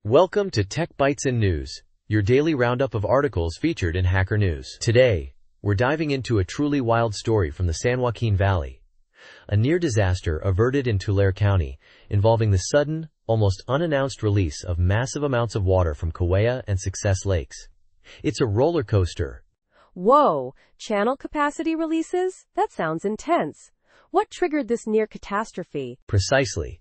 Welcome to Tech Bytes and News, your daily roundup of articles featured in Hacker News. Today, we're diving into a truly wild story from the San Joaquin Valley. A near disaster averted in Tulare County, involving the sudden, almost unannounced release of massive amounts of water from Kaweah and Success Lakes. It's a roller coaster. Whoa, channel capacity releases? That sounds intense. What triggered this near catastrophe? Precisely.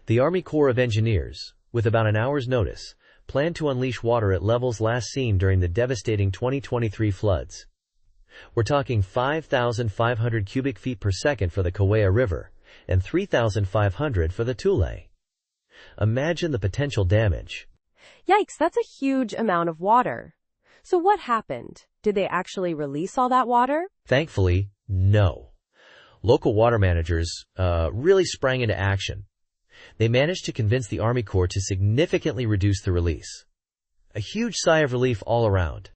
The Army Corps of Engineers, with about an hour's notice, planned to unleash water at levels last seen during the devastating 2023 floods. We're talking 5,500 cubic feet per second for the Kaweah River and 3,500 for the Tulare. Imagine the potential damage. Yikes, that's a huge amount of water. So what happened? Did they actually release all that water? Thankfully, no. Local water managers really sprang into action. They managed to convince the Army Corps to significantly reduce the release. A huge sigh of relief all around.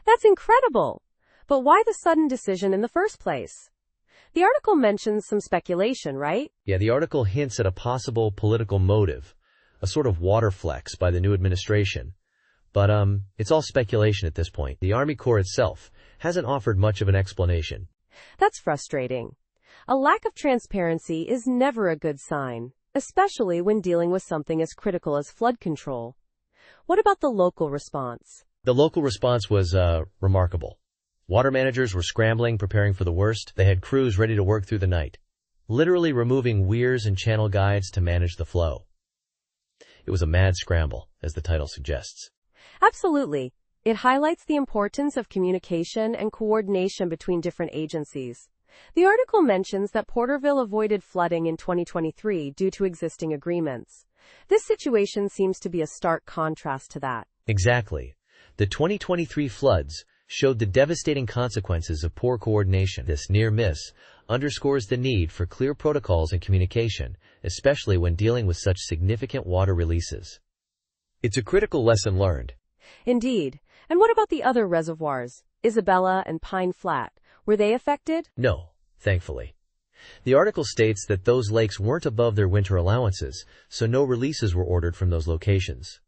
That's incredible. But why the sudden decision in the first place? The article mentions some speculation, right? Yeah, the article hints at a possible political motive, a sort of water flex by the new administration. But it's all speculation at this point. The Army Corps itself hasn't offered much of an explanation. That's frustrating. A lack of transparency is never a good sign, especially when dealing with something as critical as flood control. What about the local response? The local response was remarkable. Water managers were scrambling, preparing for the worst. They had crews ready to work through the night, literally removing weirs and channel guides to manage the flow. It was a mad scramble, as the title suggests. Absolutely. It highlights the importance of communication and coordination between different agencies. The article mentions that Porterville avoided flooding in 2023 due to existing agreements. This situation seems to be a stark contrast to that. Exactly. The 2023 floods showed the devastating consequences of poor coordination. This near miss underscores the need for clear protocols and communication, especially when dealing with such significant water releases. It's a critical lesson learned. Indeed. And what about the other reservoirs, Isabella and Pine Flat? Were they affected? No, thankfully. The article states that those lakes weren't above their winter allowances, so no releases were ordered from those locations.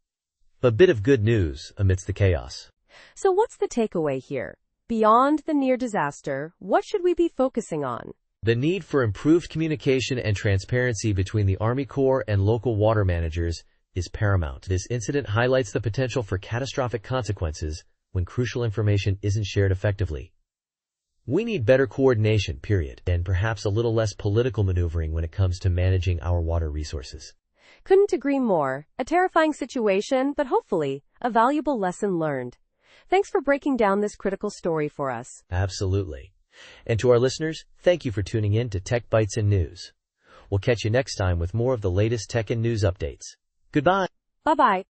A bit of good news amidst the chaos. So what's the takeaway here? Beyond the near disaster, what should we be focusing on? The need for improved communication and transparency between the Army Corps and local water managers is paramount. This incident highlights the potential for catastrophic consequences when crucial information isn't shared effectively. We need better coordination, period, and perhaps a little less political maneuvering when it comes to managing our water resources. Couldn't agree more. A terrifying situation, but hopefully, a valuable lesson learned. Thanks for breaking down this critical story for us. Absolutely. And to our listeners, thank you for tuning in to Tech Bytes and News. We'll catch you next time with more of the latest tech and news updates. Goodbye. Bye-bye.